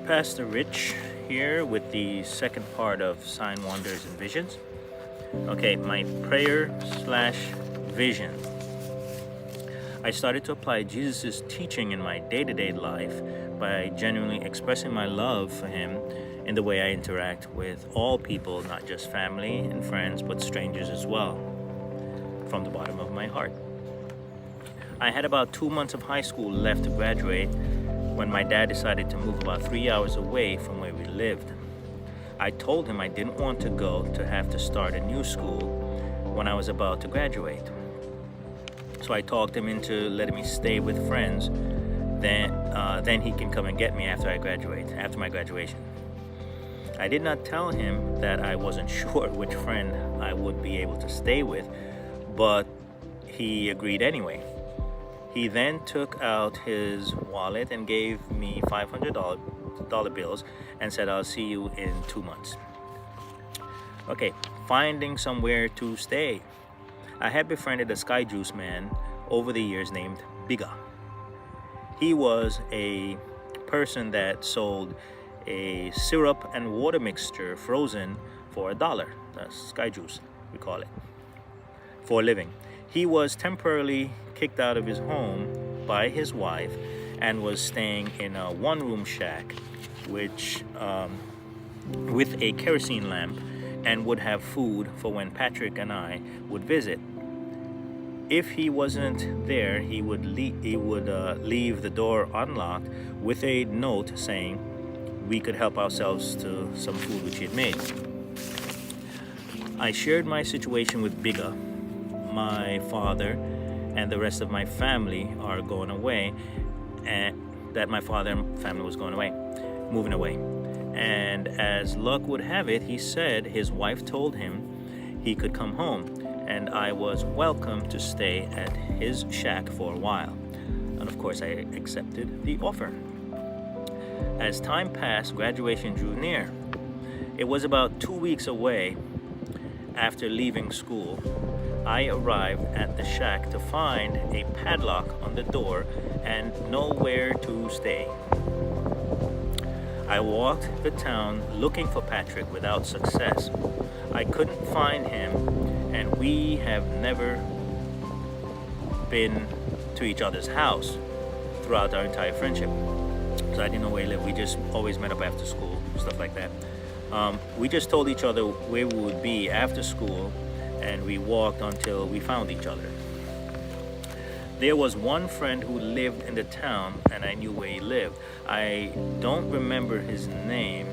Pastor Rich here with the second part of Sign Wonders and Visions. Okay, my prayer slash vision. I started to apply Jesus' teaching in my day-to-day life by genuinely expressing my love for him in the way I interact with all people, not just family and friends, but strangers as well, from the bottom of my heart. I had about 2 months of high school left to graduate when my dad decided to move about 3 hours away from where we lived. I told him I didn't want to go to have to start a new school when I was about to graduate. So I talked him into letting me stay with friends. Then he can come and get me after my graduation. I did not tell him that I wasn't sure which friend I would be able to stay with, but he agreed anyway. He then took out his wallet and gave me $500 bills and said, "I'll see you in 2 months." Okay, finding somewhere to stay. I had befriended a Sky Juice man over the years named Bigga. He was a person that sold a syrup and water mixture frozen for $1. That's Sky Juice, we call it, for a living. He was temporarily kicked out of his home by his wife and was staying in a one-room shack with a kerosene lamp, and would have food for when Patrick and I would visit. If he wasn't there, he would leave the door unlocked with a note saying we could help ourselves to some food which he had made. I shared my situation with Bigga. My father and the rest of my family are going away, and that my father and family was moving away. And as luck would have it, he said his wife told him he could come home, and I was welcome to stay at his shack for a while. And of course, I accepted the offer. As time passed, graduation drew near. It was about 2 weeks away. After leaving school, I arrived at the shack to find a padlock on the door and nowhere to stay. I walked the town looking for Patrick without success. I couldn't find him, and we have never been to each other's house throughout our entire friendship. So I didn't know where he lived. We just always met up after school, stuff like that. We just told each other where we would be after school, and we walked until we found each other. There was one friend who lived in the town, and I knew where he lived. I don't remember his name,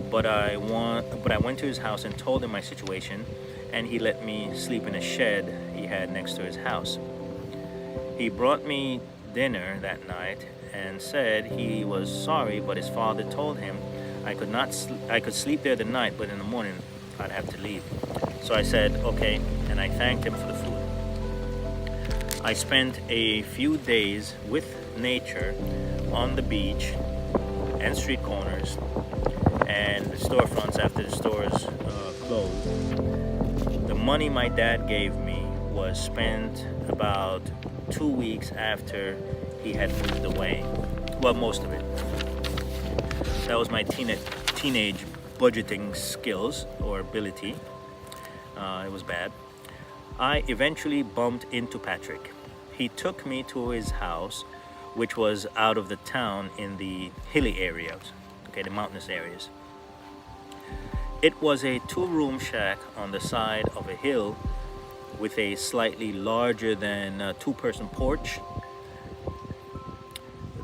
but I went to his house and told him my situation, and he let me sleep in a shed he had next to his house. He brought me dinner that night and said he was sorry, but his father told him I could sleep there the night, but in the morning I'd have to leave. So I said okay, and I thanked him for the food. I spent a few days with nature on the beach and street corners and the storefronts after the stores closed. The money my dad gave me was spent about 2 weeks after he had moved away. Well, most of it. That was my teenage budgeting skills or ability. It was bad. I eventually bumped into Patrick. He took me to his house, which was out of the town in the hilly areas, the mountainous areas. It was a 2-room shack on the side of a hill with a slightly larger than 2-person porch.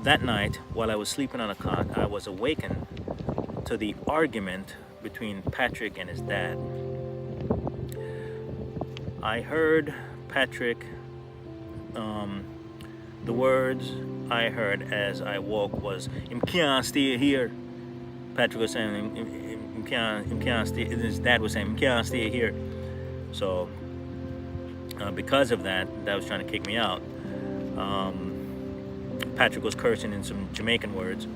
That night, while I was sleeping on a cot, I was awakened to the argument between Patrick and his dad. I heard Patrick, the words I heard as I woke was, "Him can't stay here." Patrick was saying, "Him can't stay," his dad was saying, "Him can't stay here." So, because of that was trying to kick me out. Patrick was cursing in some Jamaican words,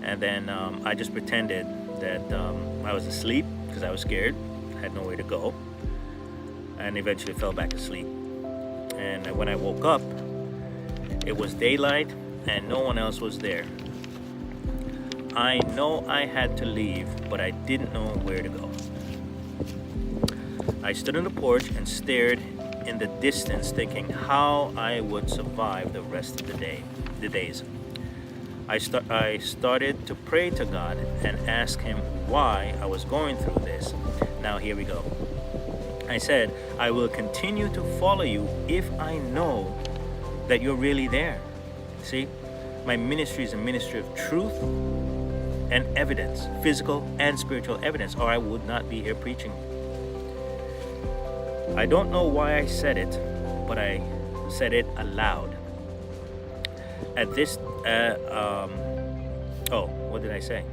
and then I just pretended that I was asleep because I was scared, had nowhere to go, and eventually fell back asleep. And when I woke up, it was daylight and no one else was there. I know I had to leave, but I didn't know where to go. I stood on the porch and stared in the distance, thinking how I would survive the rest of the days. I started to pray to God and ask Him why I was going through this. Now here we go. I said, I will continue to follow you if I know that you're really there. See, my ministry is a ministry of truth and evidence, physical and spiritual evidence, or I would not be here preaching. I don't know why I said it, but I said it aloud. At this, what did I say?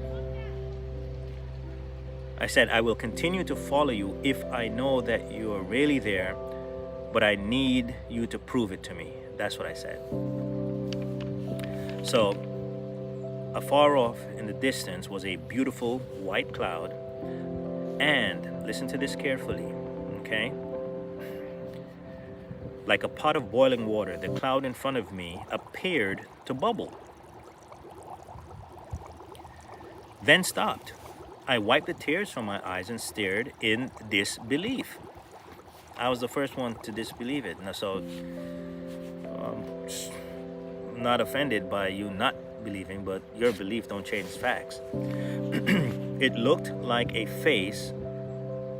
I said, I will continue to follow you if I know that you are really there, but I need you to prove it to me. That's what I said. So, afar off in the distance was a beautiful white cloud, and listen to this carefully, okay? Like a pot of boiling water, the cloud in front of me appeared to bubble, then stopped. I wiped the tears from my eyes and stared in disbelief. I was the first one to disbelieve it. So, not offended by you not believing, but your belief don't change facts. It looked like a face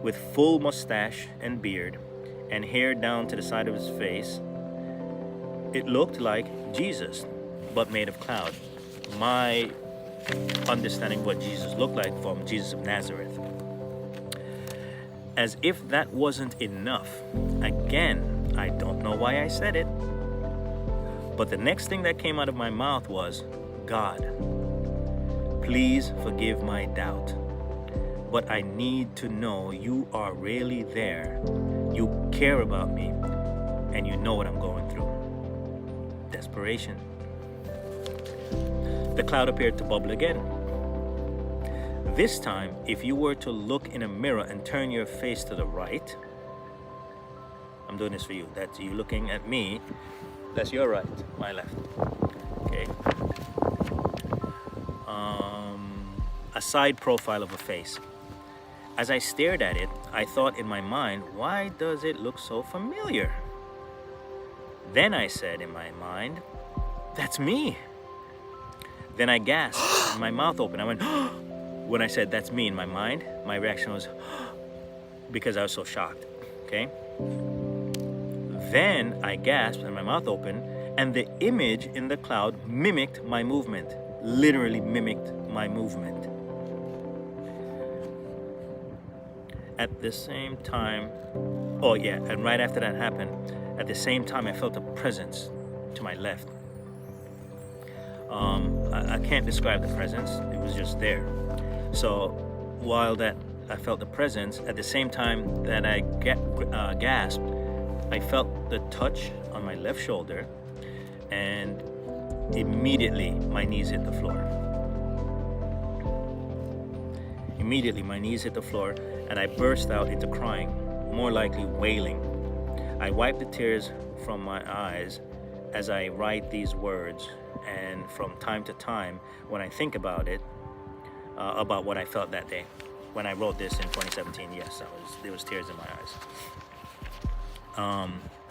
with full mustache and beard and hair down to the side of his face. It looked like Jesus, but made of cloud. My understanding what Jesus looked like from Jesus of Nazareth. As if that wasn't enough, again, I don't know why I said it, but the next thing that came out of my mouth was, God, please forgive my doubt, but I need to know you are really there. You care about me, and you know what I'm going through. Desperation. The cloud appeared to bubble again. This time, if you were to look in a mirror and turn your face to the right, I'm doing this for you. That's you looking at me. That's your right, my left. Okay. A side profile of a face. As I stared at it, I thought in my mind, why does it look so familiar? Then I said in my mind, that's me. Then I gasped and my mouth opened. I went, when I said that's me in my mind, my reaction was, because I was so shocked, okay? Then I gasped and my mouth opened, and the image in the cloud mimicked my movement, literally mimicked my movement. At the same time, and right after that happened, at the same time I felt a presence to my left. I can't describe the presence, it was just there. So while that I felt the presence, at the same time that I gasped, I felt the touch on my left shoulder, and immediately my knees hit the floor. Immediately my knees hit the floor, and I burst out into crying, more likely wailing. I wiped the tears from my eyes as I write these words, and from time to time, when I think about it, about what I felt that day. When I wrote this in 2017, yes, there was tears in my eyes.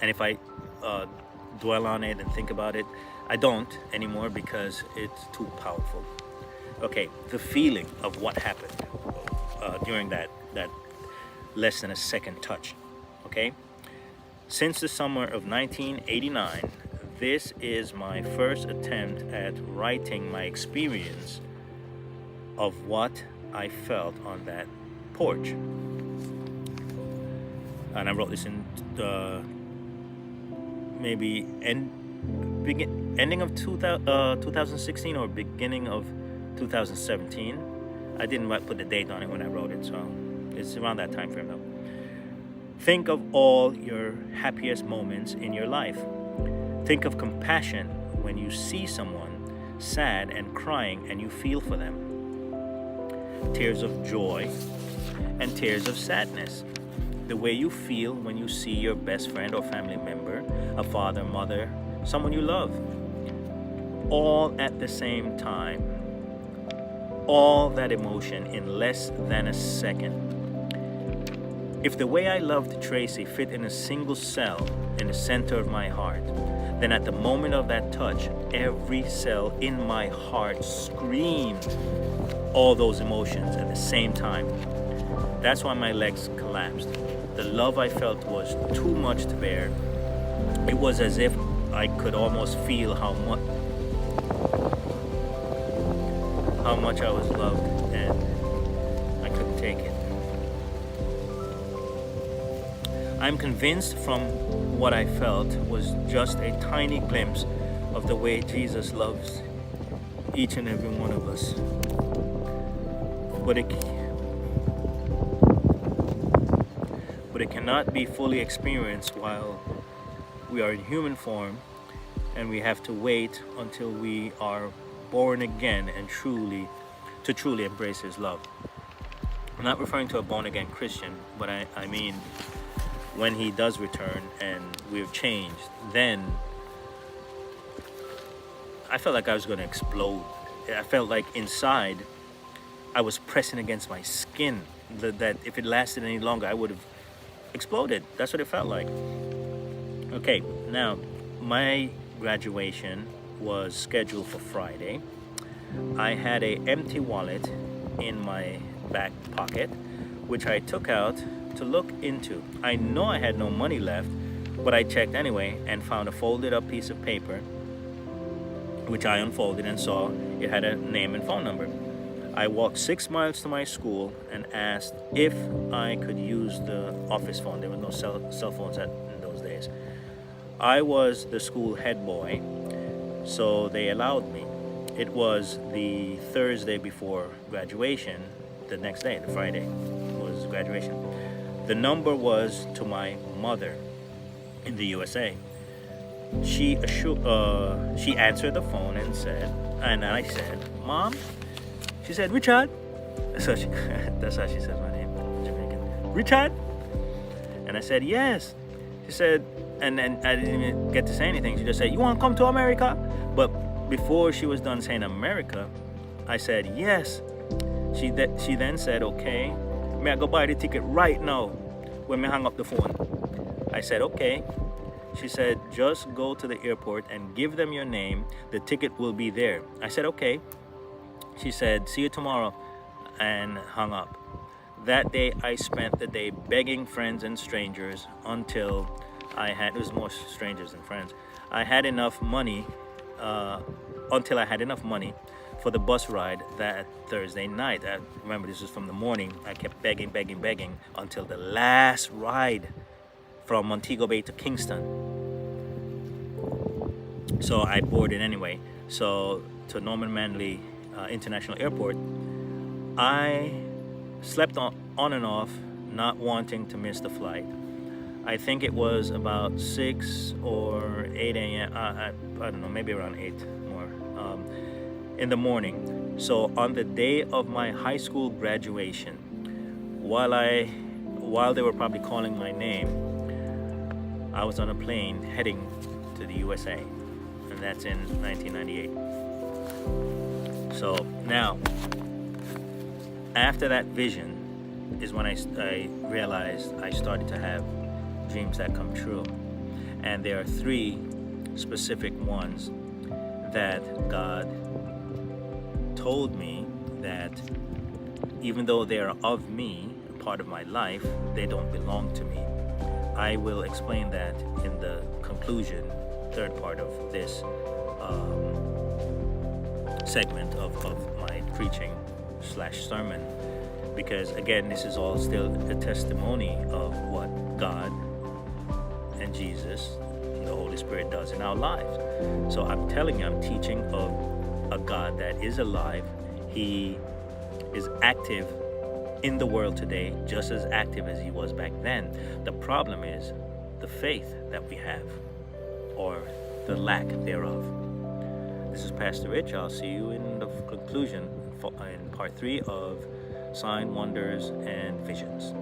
And if I dwell on it and think about it, I don't anymore because it's too powerful. Okay, the feeling of what happened during that less than a second touch, okay? Since the summer of 1989, this is my first attempt at writing my experience of what I felt on that porch. And I wrote this in maybe ending of 2016 or beginning of 2017. I didn't put the date on it when I wrote it, so it's around that time frame though. Think of all your happiest moments in your life. Think of compassion when you see someone sad and crying and you feel for them. Tears of joy and tears of sadness. The way you feel when you see your best friend or family member, a father, mother, someone you love, all at the same time. all that emotion in less than a second. If the way I loved Tracy fit in a single cell in the center of my heart, then at the moment of that touch, every cell in my heart screamed all those emotions at the same time. That's why my legs collapsed. The love I felt was too much to bear. It was as if I could almost feel how much I was loved, and I couldn't take it. I'm convinced from what I felt was just a tiny glimpse of the way Jesus loves each and every one of us. But it cannot be fully experienced while we are in human form, and we have to wait until we are born again and truly embrace His love. I'm not referring to a born-again Christian, but I mean when He does return and we've changed, then I felt like I was going to explode. I felt like inside I was pressing against my skin, that if it lasted any longer I would have exploded. That's what it felt like. Okay, now my graduation was scheduled for Friday. I had an empty wallet in my back pocket, which I took out to look into. I know I had no money left, but I checked anyway and found a folded up piece of paper, which I unfolded and saw it had a name and phone number. I walked 6 miles to my school and asked if I could use the office phone. There were no cell phones in those days. I was the school head boy, so they allowed me. It was the Thursday before graduation. The next day, the Friday, was graduation. The number was to my mother in the USA. She answered the phone and I said, "Mom?" She said, "Richard." So that's how she says my name, Jamaican. "Richard?" And I said, "Yes." She said, and then I didn't even get to say anything. She just said, "You want to come to America?" But before she was done saying America, I said, "Yes." She then said, "Okay, may I go buy the ticket right now when me hang up the phone?" I said, "Okay." She said, "Just go to the airport and give them your name. The ticket will be there." I said, "Okay." She said, "See you tomorrow," and hung up. That day I spent the day begging friends and strangers until it was more strangers than friends. I had enough money until I had enough money for the bus ride that Thursday night. Remember, this was from the morning. I kept begging until the last ride from Montego Bay to Kingston. So I boarded anyway. So to Norman Manley International Airport, I slept on and off, not wanting to miss the flight. I think it was about 6 or 8 a.m. I don't know, maybe around 8 more in the morning. So on the day of my high school graduation, while they were probably calling my name, I was on a plane heading to the USA, and that's in 1998. So now, after that vision is when I realized I started to have dreams that come true. And there are 3 specific ones that God told me that even though they are of me, part of my life, they don't belong to me. I will explain that in the conclusion, 3rd part of this segment of my preaching / sermon, because again, this is all still a testimony of what God and Jesus and the Holy Spirit does in our lives. So I'm telling you, I'm teaching of a God that is alive. He is active in the world today, just as active as He was back then. The problem is the faith that we have, or the lack thereof. This is Pastor Rich. I'll see you in the conclusion in part 3 of Sign, Wonders, and Visions.